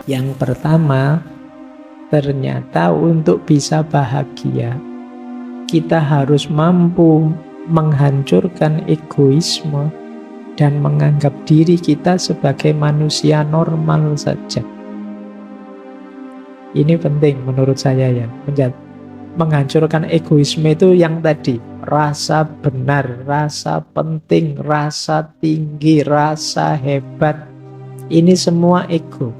Yang pertama, ternyata untuk bisa bahagia, kita harus mampu menghancurkan egoisme dan menganggap diri kita sebagai manusia normal saja. Ini penting menurut saya ya. Menghancurkan egoisme itu yang tadi, rasa benar, rasa penting, rasa tinggi, rasa hebat. Ini semua ego.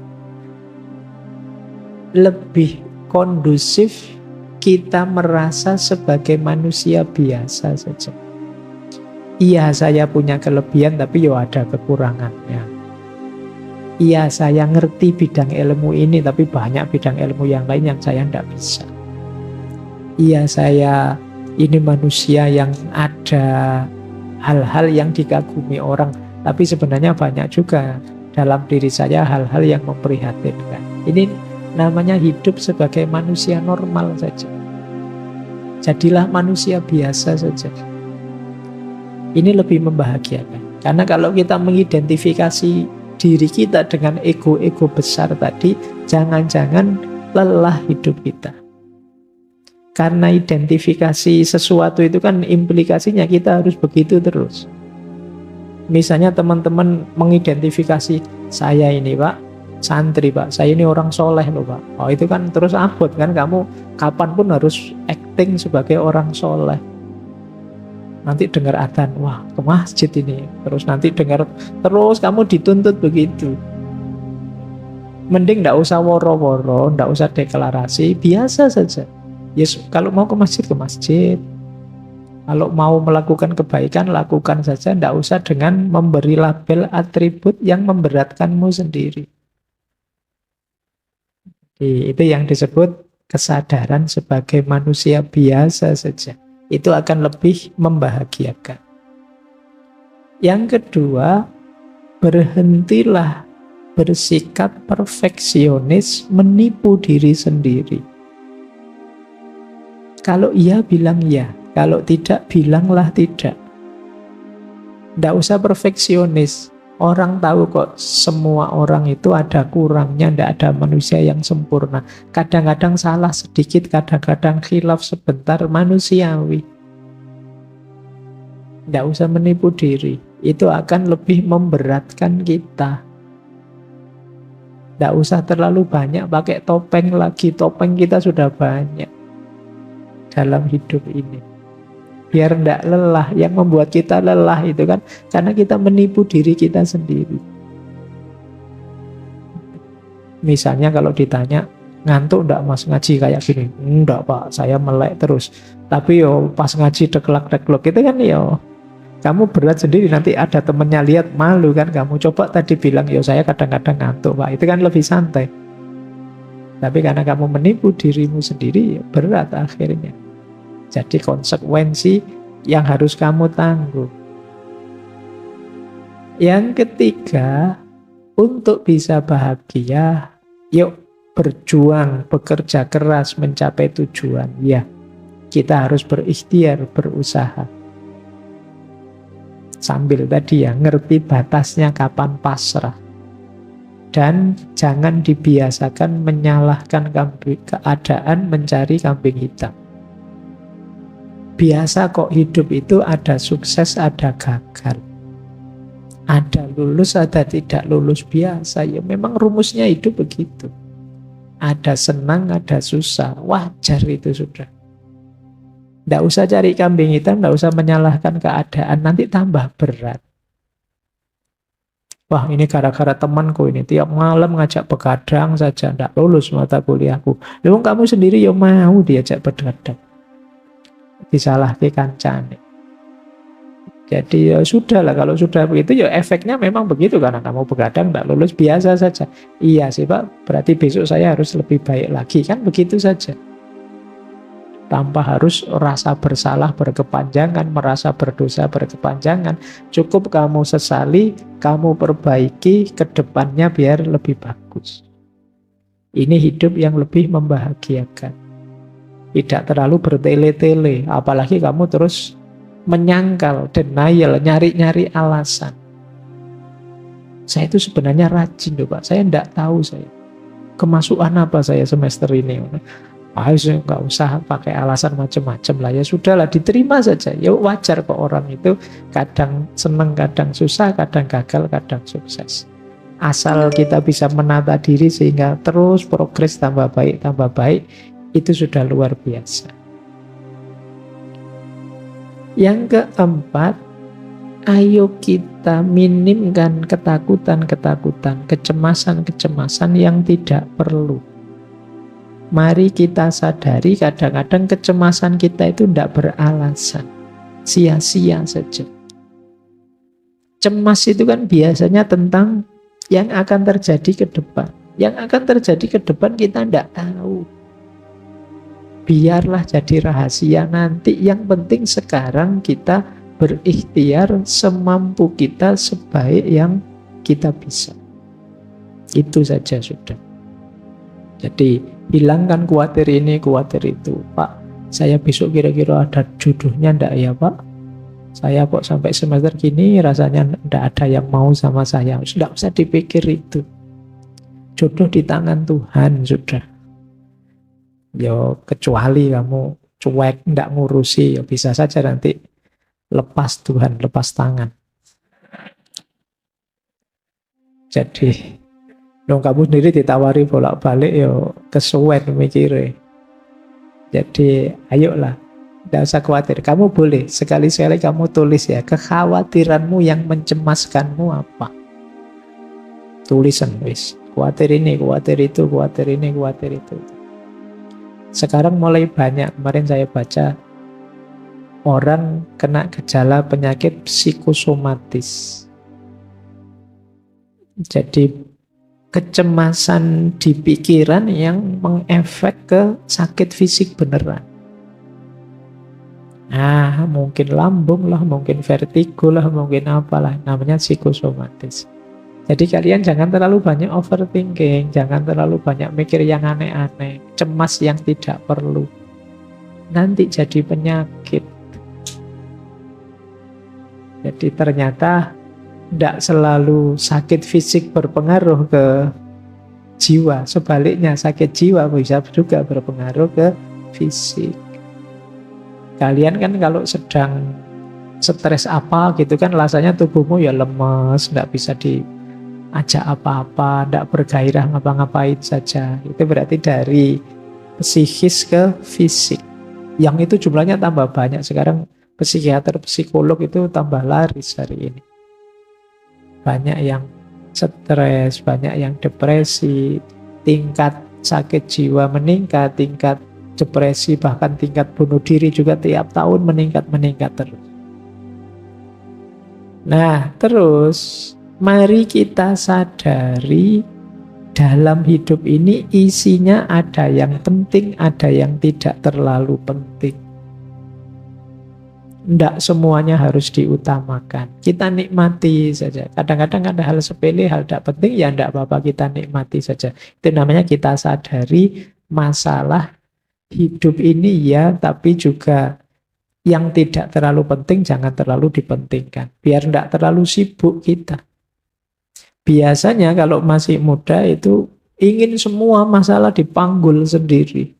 Lebih kondusif kita merasa sebagai manusia biasa saja. Iya, saya punya kelebihan, tapi ya ada kekurangannya. Iya, saya ngerti bidang ilmu ini, tapi banyak bidang ilmu yang lain yang saya tidak bisa. Iya, saya ini manusia yang ada hal-hal yang dikagumi orang, tapi sebenarnya banyak juga dalam diri saya hal-hal yang memprihatinkan. Ini namanya hidup sebagai manusia normal saja. Jadilah manusia biasa saja. Ini lebih membahagiakan. Karena kalau kita mengidentifikasi diri kita dengan ego-ego besar tadi, jangan-jangan lelah hidup kita. Karena identifikasi sesuatu itu kan implikasinya kita harus begitu terus. Misalnya teman-teman mengidentifikasi, saya ini Pak, santri Pak, saya ini orang soleh loh Pak. Oh itu kan terus abot kan, kamu kapanpun harus acting sebagai orang soleh. Nanti dengar adzan, wah ke masjid ini. Terus nanti dengar, terus kamu dituntut begitu. Mending nggak usah woro-woro, nggak usah deklarasi, biasa saja. Yes, kalau mau ke masjid, ke masjid. Kalau mau melakukan kebaikan, lakukan saja. Nggak usah dengan memberi label atribut yang memberatkanmu sendiri. Itu yang disebut kesadaran sebagai manusia biasa saja. Itu akan lebih membahagiakan. Yang kedua, berhentilah bersikap perfeksionis, menipu diri sendiri. Kalau iya, bilang iya. Kalau tidak, bilanglah tidak. Tidak usah perfeksionis. Orang tahu kok semua orang itu ada kurangnya, tidak ada manusia yang sempurna. Kadang-kadang salah sedikit, kadang-kadang khilaf sebentar, manusiawi. Tidak usah menipu diri. Itu akan lebih memberatkan kita. Tidak usah terlalu banyak pakai topeng lagi. Topeng kita sudah banyak dalam hidup ini. Biar tidak lelah. Yang membuat kita lelah itu kan karena kita menipu diri kita sendiri. Misalnya kalau ditanya, ngantuk enggak mas ngaji kayak gini? Enggak Pak, saya melek terus. Tapi yo pas ngaji deklak-deklok itu kan yo, kamu berat sendiri, nanti ada temennya lihat malu kan kamu. Coba tadi bilang yo saya kadang-kadang ngantuk Pak, itu kan lebih santai. Tapi karena kamu menipu dirimu sendiri, berat akhirnya. Jadi konsekuensi yang harus kamu tanggung. Yang ketiga, untuk bisa bahagia, yuk berjuang, bekerja keras mencapai tujuan. Ya, kita harus berikhtiar, berusaha. Sambil tadi ya, ngerti batasnya kapan pasrah. Dan jangan dibiasakan menyalahkan keadaan, mencari kambing hitam. Biasa kok hidup itu ada sukses, ada gagal. Ada lulus, ada tidak lulus, biasa. Ya memang rumusnya hidup begitu. Ada senang, ada susah. Wajar itu sudah. Tidak usah cari kambing hitam, tidak usah menyalahkan keadaan. Nanti tambah berat. Wah ini gara-gara temanku ini. Tiap malam ngajak begadang saja. Tidak lulus mata kuliahku. Lalu kamu sendiri ya mau diajak begadang. Disalahkan kancane. Jadi ya sudah lah, kalau sudah begitu ya efeknya memang begitu, karena kamu begadang tidak lulus, biasa saja. Iya sih Pak, berarti besok saya harus lebih baik lagi, kan begitu saja. Tanpa harus rasa bersalah berkepanjangan, merasa berdosa berkepanjangan. Cukup kamu sesali, kamu perbaiki ke depannya biar lebih bagus. Ini hidup yang lebih membahagiakan. Tidak terlalu bertele-tele, apalagi kamu terus menyangkal, denial, nyari-nyari alasan. Saya itu sebenarnya rajin loh Pak, saya tidak tahu saya. kemasukan apa saya semester ini. Nggak usah pakai alasan macam-macam lah, ya sudahlah, diterima saja. Ya wajar kok, orang itu kadang seneng, kadang susah, kadang gagal, kadang sukses. Asal kita bisa menata diri sehingga terus progres tambah baik, itu sudah luar biasa. Yang keempat, ayo kita minimkan ketakutan-ketakutan, kecemasan-kecemasan yang tidak perlu. Mari kita sadari kadang-kadang kecemasan kita itu tidak beralasan, sia-sia saja. Cemas itu kan biasanya tentang yang akan terjadi ke depan. Yang akan terjadi ke depan kita tidak tahu. Biarlah jadi rahasia nanti. Yang penting sekarang kita berikhtiar semampu kita, sebaik yang kita bisa. Itu saja sudah. Jadi hilangkan khawatir ini, khawatir itu. Pak, saya besok kira-kira ada jodohnya enggak ya Pak? Saya kok sampai semester gini rasanya enggak ada yang mau sama saya. Sudah usah dipikir itu. Jodoh di tangan Tuhan sudah. Yo, kecuali kamu cuek, enggak ngurusi, ya bisa saja nanti lepas Tuhan, lepas tangan. Jadi dong kamu sendiri ditawari bolak-balik yo kesuwen mikire. Jadi ayolah, tidak usah khawatir. Kamu boleh sekali-sekali kamu tulis ya, kekhawatiranmu yang mencemaskanmu apa. Tulisan wis. Khawatir ini, khawatir itu, khawatir ini, khawatir itu. Sekarang mulai banyak, kemarin saya baca orang kena gejala penyakit psikosomatis. Jadi kecemasan di pikiran yang mengefek ke sakit fisik beneran. Mungkin lambung lah, mungkin vertigo lah, mungkin apalah, namanya psikosomatis. Jadi kalian jangan terlalu banyak overthinking, jangan terlalu banyak mikir yang aneh-aneh, cemas yang tidak perlu. Nanti jadi penyakit. Jadi ternyata tidak selalu sakit fisik berpengaruh ke jiwa. Sebaliknya sakit jiwa bisa juga berpengaruh ke fisik. Kalian kan kalau sedang stres apa gitu kan rasanya tubuhmu ya lemes, tidak bisa diajak apa-apa, tidak bergairah ngapa-ngapain saja. Itu berarti dari psikis ke fisik. Yang itu jumlahnya tambah banyak. Sekarang psikiater, psikolog itu tambah laris hari ini. Banyak yang stres, banyak yang depresi, tingkat sakit jiwa meningkat, tingkat depresi bahkan tingkat bunuh diri juga tiap tahun meningkat terus. Nah, terus mari kita sadari dalam hidup ini isinya ada yang penting, ada yang tidak terlalu penting. Tidak semuanya harus diutamakan. Kita nikmati saja. Kadang-kadang ada hal sepele, hal tidak penting, ya tidak apa-apa, kita nikmati saja. Itu namanya kita sadari masalah hidup ini ya, tapi juga yang tidak terlalu penting jangan terlalu dipentingkan. Biar tidak terlalu sibuk kita. Biasanya kalau masih muda itu ingin semua masalah dipanggul sendiri.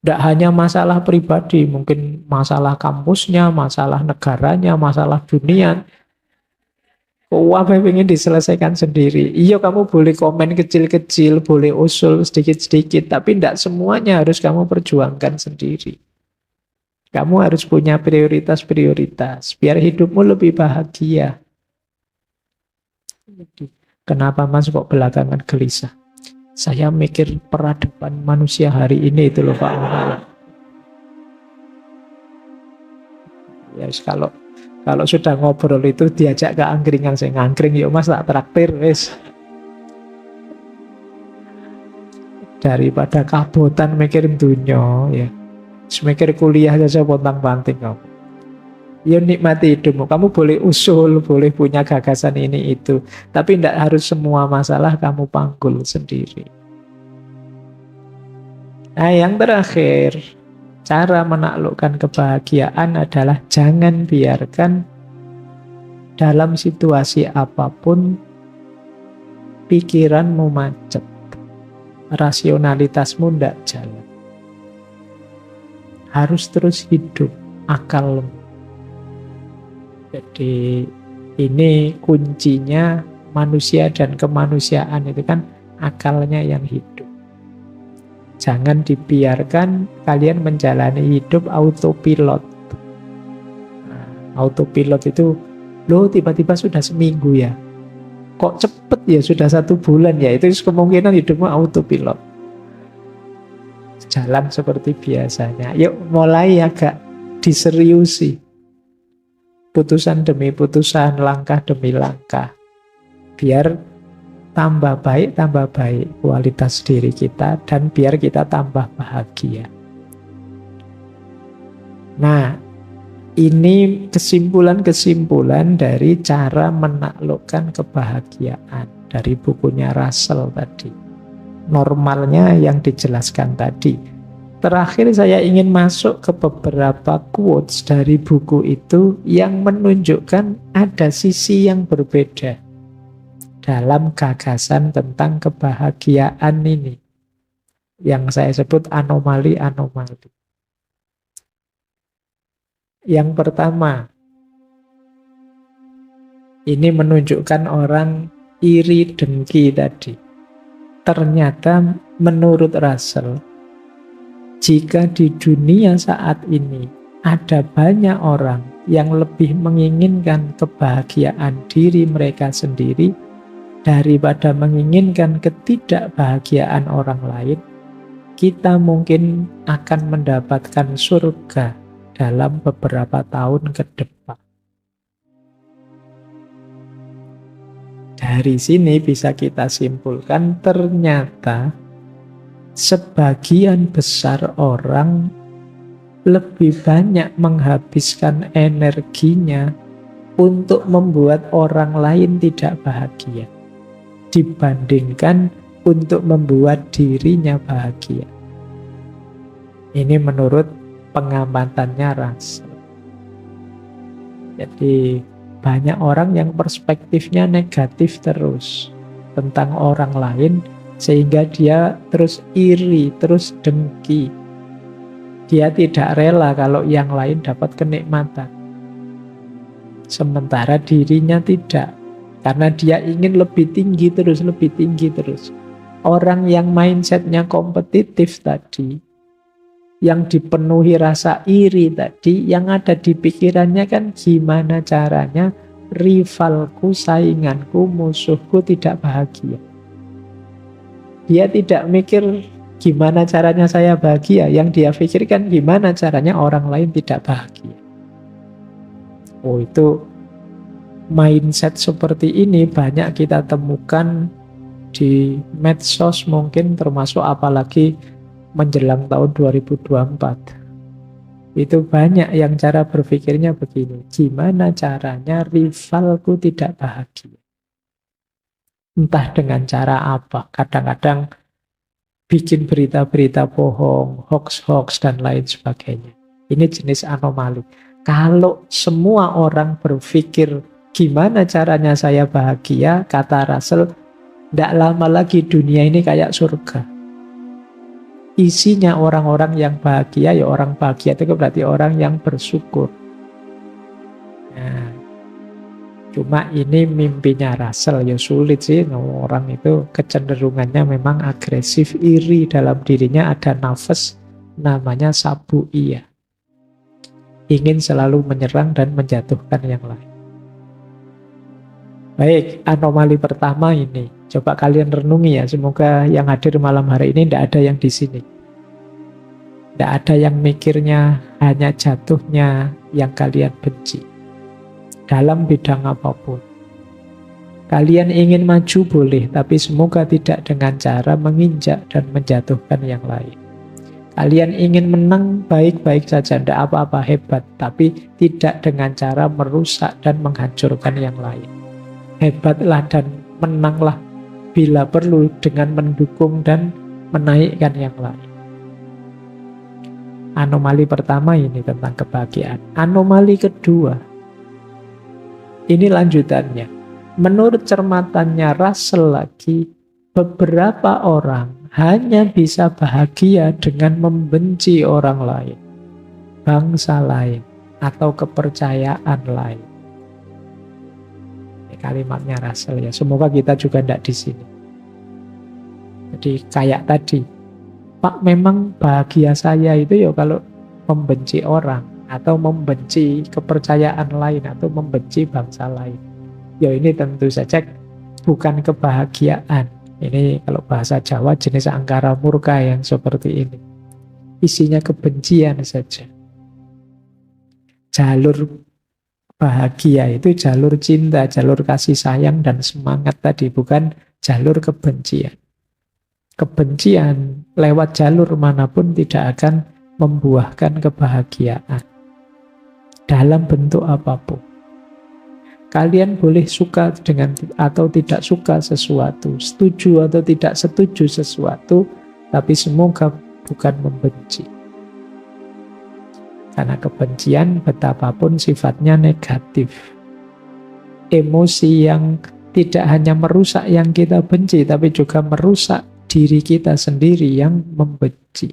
Tidak hanya masalah pribadi, mungkin masalah kampusnya, masalah negaranya, masalah dunia. Apa yang ingin diselesaikan sendiri. Iya, kamu boleh komen kecil-kecil, boleh usul sedikit-sedikit, tapi tidak semuanya harus kamu perjuangkan sendiri. Kamu harus punya prioritas-prioritas, biar hidupmu lebih bahagia. Kenapa Mas kok belakangan gelisah? Saya mikir peradaban manusia hari ini itu loh Pak. Ya kalau sudah ngobrol itu diajak ke angkringan, saya ngangkring yuk Mas tak traktir wis. Daripada kabotan mikirin dunia ya. Mikir kuliah saja pontang-panting kamu. Ya nikmati hidupmu. Kamu boleh usul, boleh punya gagasan ini itu. Tapi tidak harus semua masalah kamu panggul sendiri. Nah yang terakhir, cara menaklukkan kebahagiaan adalah jangan biarkan dalam situasi apapun pikiranmu macet. rasionalitasmu tidak jalan. Harus terus hidup akalmu. Jadi ini kuncinya manusia dan kemanusiaan itu kan akalnya yang hidup. Jangan dibiarkan kalian menjalani hidup autopilot. Nah, autopilot itu, loh tiba-tiba sudah seminggu ya. Kok cepet ya sudah 1 bulan ya. Itu kemungkinan hidupmu autopilot. Jalan seperti biasanya. Yuk mulai agak diseriusi. Putusan demi putusan, langkah demi langkah. Biar tambah baik kualitas diri kita dan biar kita tambah bahagia. Nah, ini kesimpulan-kesimpulan dari cara menaklukkan kebahagiaan dari bukunya Russell tadi. Normalnya yang dijelaskan tadi. Terakhir saya ingin masuk ke beberapa quotes dari buku itu yang menunjukkan ada sisi yang berbeda dalam gagasan tentang kebahagiaan ini. Yang saya sebut anomali-anomali. Yang pertama, ini menunjukkan orang iri dengki tadi. Ternyata menurut Russell, jika di dunia saat ini ada banyak orang yang lebih menginginkan kebahagiaan diri mereka sendiri daripada menginginkan ketidakbahagiaan orang lain, kita mungkin akan mendapatkan surga dalam beberapa tahun ke depan. Dari sini bisa kita simpulkan ternyata sebagian besar orang lebih banyak menghabiskan energinya untuk membuat orang lain tidak bahagia dibandingkan untuk membuat dirinya bahagia. Ini menurut pengamatannya Russell. Jadi banyak orang yang perspektifnya negatif terus tentang orang lain, sehingga dia terus iri, terus dengki. Dia tidak rela kalau yang lain dapat kenikmatan. Sementara dirinya tidak. Karena dia ingin lebih tinggi terus, lebih tinggi terus. Orang yang mindsetnya kompetitif tadi, yang dipenuhi rasa iri tadi, yang ada di pikirannya kan gimana caranya rivalku, sainganku, musuhku tidak bahagia. Dia tidak mikir gimana caranya saya bahagia. Yang dia pikirkan gimana caranya orang lain tidak bahagia. Oh, itu mindset seperti ini banyak kita temukan di medsos mungkin, termasuk apalagi menjelang tahun 2024. Itu banyak yang cara berpikirnya begini. Gimana caranya rivalku tidak bahagia? Entah dengan cara apa, kadang-kadang bikin berita-berita bohong, hoax-hoax, dan lain sebagainya. Ini jenis anomali. Kalau semua orang berpikir, gimana caranya saya bahagia, kata Russell, tidak lama lagi dunia ini kayak surga. Isinya orang-orang yang bahagia, ya orang bahagia itu berarti orang yang bersyukur. Nah, cuma ini mimpinya Russell, ya sulit sih. Orang itu kecenderungannya memang agresif, iri, dalam dirinya ada nafas namanya sabu'iyah. Ingin selalu menyerang dan menjatuhkan yang lain. Baik, anomali pertama ini. Coba kalian renungi ya, semoga yang hadir malam hari ini tidak ada yang di sini. Tidak ada yang mikirnya hanya jatuhnya yang kalian benci. Dalam bidang apapun. Kalian ingin maju boleh, tapi semoga tidak dengan cara menginjak dan menjatuhkan yang lain. Kalian ingin menang baik-baik saja, tidak apa-apa, hebat, tapi tidak dengan cara merusak dan menghancurkan yang lain. Hebatlah dan menanglah bila perlu dengan mendukung dan menaikkan yang lain. Anomali pertama ini tentang kebahagiaan. Anomali kedua, ini lanjutannya. Menurut cermatannya Russell lagi, beberapa orang hanya bisa bahagia dengan membenci orang lain, bangsa lain, atau kepercayaan lain. Ini kalimatnya Russell ya. Semoga kita juga tidak di sini. Jadi kayak tadi, Pak, memang bahagia saya itu ya kalau membenci orang, atau membenci kepercayaan lain, atau membenci bangsa lain. Ya ini tentu saja bukan kebahagiaan. Ini kalau bahasa Jawa jenis angkara murka yang seperti ini. Isinya kebencian saja. Jalur bahagia itu jalur cinta, jalur kasih sayang dan semangat tadi, bukan jalur kebencian. Kebencian lewat jalur manapun tidak akan membuahkan kebahagiaan dalam bentuk apapun. Kalian boleh suka dengan atau tidak suka sesuatu, setuju atau tidak setuju sesuatu, tapi semoga bukan membenci. Karena kebencian betapapun sifatnya negatif. Emosi yang tidak hanya merusak yang kita benci, tapi juga merusak diri kita sendiri yang membenci.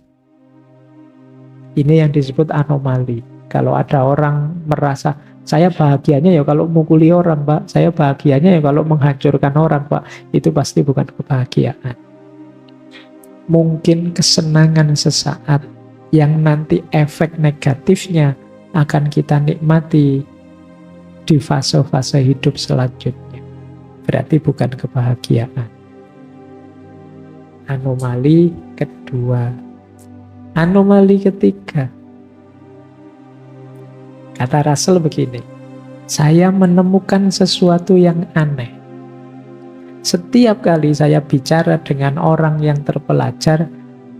Ini yang disebut anomali. Kalau ada orang merasa, saya bahagianya ya kalau mukuli orang, Pak. Saya bahagianya ya kalau menghancurkan orang, Pak. Itu pasti bukan kebahagiaan. Mungkin kesenangan sesaat yang nanti efek negatifnya akan kita nikmati di fase-fase hidup selanjutnya. Berarti bukan kebahagiaan. Anomali kedua. Anomali ketiga. Kata Russell begini, saya menemukan sesuatu yang aneh. Setiap kali saya bicara dengan orang yang terpelajar,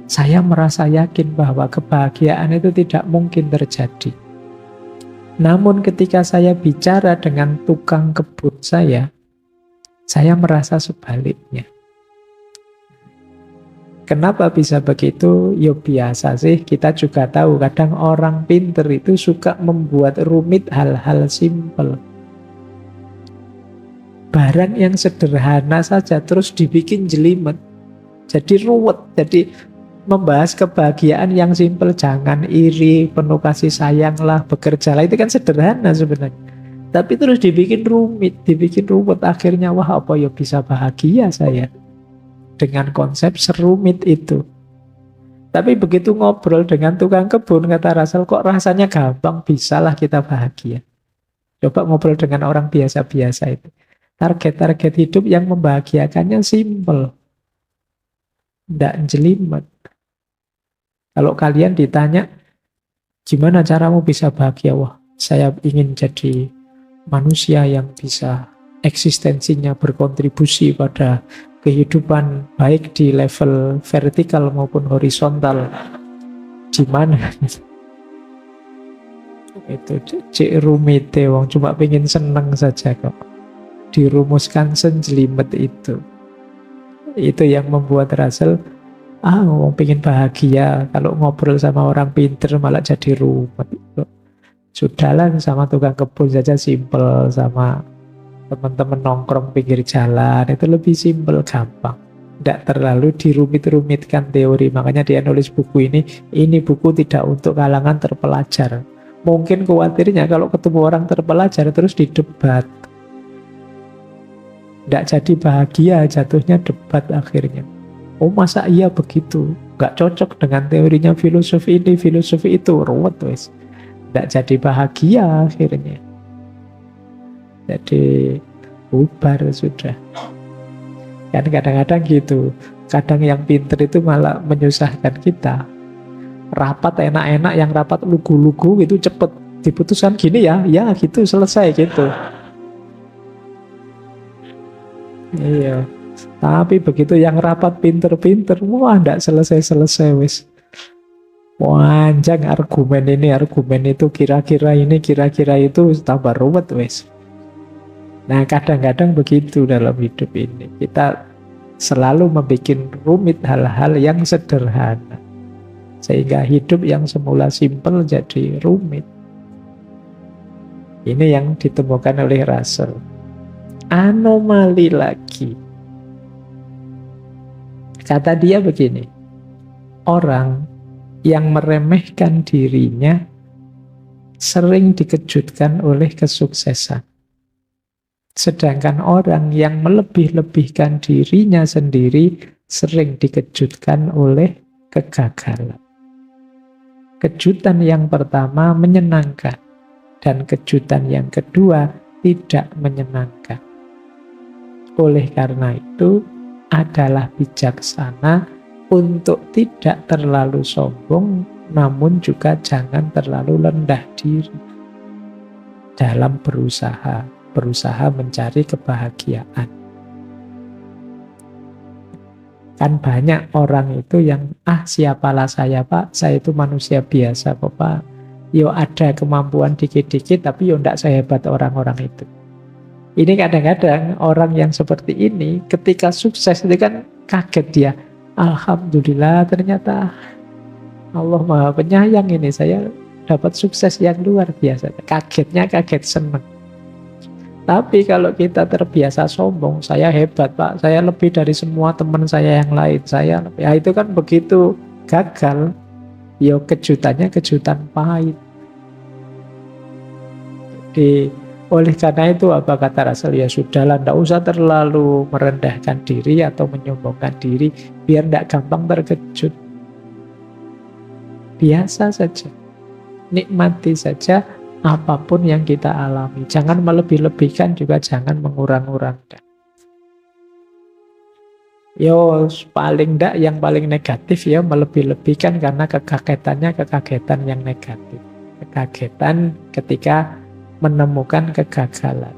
saya merasa yakin bahwa kebahagiaan itu tidak mungkin terjadi. Namun ketika saya bicara dengan tukang kebun saya merasa sebaliknya. Kenapa bisa begitu? Ya biasa sih, kita juga tahu kadang orang pinter itu suka membuat rumit hal-hal simpel. Barang yang sederhana saja terus dibikin jelimet, jadi ruwet, jadi membahas kebahagiaan yang simpel, jangan iri, penuh kasih sayang lah, bekerjalah, itu kan sederhana sebenarnya. Tapi terus dibikin rumit, dibikin ruwet, akhirnya wah apa ya bisa bahagia saya dengan konsep serumit itu. Tapi begitu ngobrol dengan tukang kebun, kata Russell, kok rasanya gampang, bisalah kita bahagia. Coba ngobrol dengan orang biasa-biasa itu. Target-target hidup yang membahagiakannya simpel, tidak jelimet. Kalau kalian ditanya, gimana caramu bisa bahagia? Wah, saya ingin jadi manusia yang bisa eksistensinya berkontribusi pada kehidupan baik di level vertikal maupun horizontal. Di mana? Itu cek rumit wong cuma pengen seneng saja kok. Dirumuskan senjelimet itu. Itu yang membuat Russell wong pengen bahagia, kalau ngobrol sama orang pinter malah jadi rumit. Sudahlah sama tukang kebun saja simpel, sama teman-teman nongkrong pinggir jalan itu lebih simpel, gampang, tidak terlalu dirumit-rumitkan teori. Makanya dia nulis buku ini buku tidak untuk kalangan terpelajar. Mungkin khawatirnya kalau ketemu orang terpelajar terus didebat, tidak jadi bahagia, jatuhnya debat akhirnya. Oh masa iya begitu, nggak cocok dengan teorinya filosofi ini, filosofi itu, ruwet wes, tidak jadi bahagia akhirnya. Jadi bubar sudah. Kan kadang-kadang gitu. Kadang yang pinter itu malah menyusahkan kita. Rapat enak-enak, yang rapat lugu-lugu itu cepet diputuskan gini ya gitu, selesai gitu. Iya. Tapi begitu yang rapat pinter-pinter, wah ndak selesai-selesai wis. Panjang argumen ini, argumen itu, kira-kira ini, kira-kira itu, tambah ruwet wis. Nah kadang-kadang begitu dalam hidup ini. Kita selalu membuat rumit hal-hal yang sederhana. Sehingga hidup yang semula simpel jadi rumit. Ini yang ditemukan oleh Russell. Anomali lagi. Kata dia begini, orang yang meremehkan dirinya sering dikejutkan oleh kesuksesan. Sedangkan orang yang melebih-lebihkan dirinya sendiri sering dikejutkan oleh kegagalan. Kejutan yang pertama menyenangkan, dan kejutan yang kedua tidak menyenangkan. Oleh karena itu, adalah bijaksana untuk tidak terlalu sombong, namun juga jangan terlalu rendah diri dalam berusaha mencari kebahagiaan. Kan banyak orang itu yang, siapalah saya Pak, saya itu manusia biasa kok Pak. Yo ada kemampuan dikit-dikit, tapi yo ndak sehebat orang-orang itu. Ini kadang-kadang orang yang seperti ini ketika sukses itu kan kaget dia. Alhamdulillah ternyata Allah Maha Penyayang ini, saya dapat sukses yang luar biasa. Kagetnya kaget senang. Tapi kalau kita terbiasa sombong, saya hebat Pak, saya lebih dari semua teman saya yang lain, saya lebih, itu kan begitu gagal, yo kejutannya kejutan pahit. Oleh karena itu apa kata Rasul? Ya sudahlah, tidak usah terlalu merendahkan diri atau menyombongkan diri, biar tidak gampang terkejut. Biasa saja, nikmati saja apapun yang kita alami. Jangan melebih-lebihkan, juga jangan mengurang-urangkan. Yo paling tidak yang paling negatif ya melebih-lebihkan, karena kekagetannya kekagetan yang negatif. Kekagetan ketika menemukan kegagalan.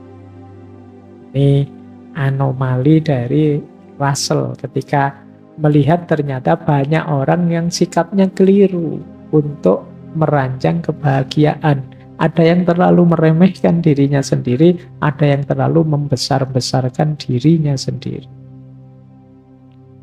Ini anomali dari Russell ketika melihat ternyata banyak orang yang sikapnya keliru untuk merancang kebahagiaan. Ada yang terlalu meremehkan dirinya sendiri, ada yang terlalu membesar-besarkan dirinya sendiri.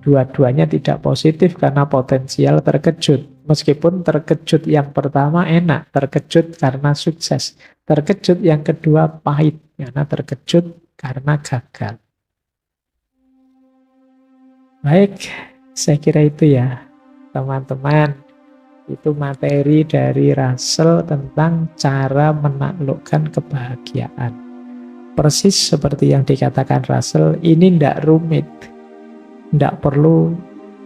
Dua-duanya tidak positif karena potensial terkejut. Meskipun terkejut yang pertama enak, terkejut karena sukses. Terkejut yang kedua pahit, karena terkejut karena gagal. Baik, saya kira itu ya, teman-teman. Itu materi dari Russell tentang cara menaklukkan kebahagiaan. Persis seperti yang dikatakan Russell, ini tidak rumit. Tidak perlu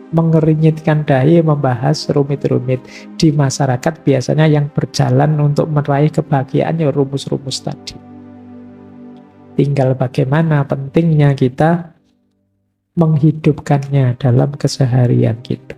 mengerinyitkan dahi membahas rumit-rumit. Di masyarakat biasanya yang berjalan untuk meraih kebahagiaan ya rumus-rumus tadi. Tinggal bagaimana pentingnya kita menghidupkannya dalam keseharian kita.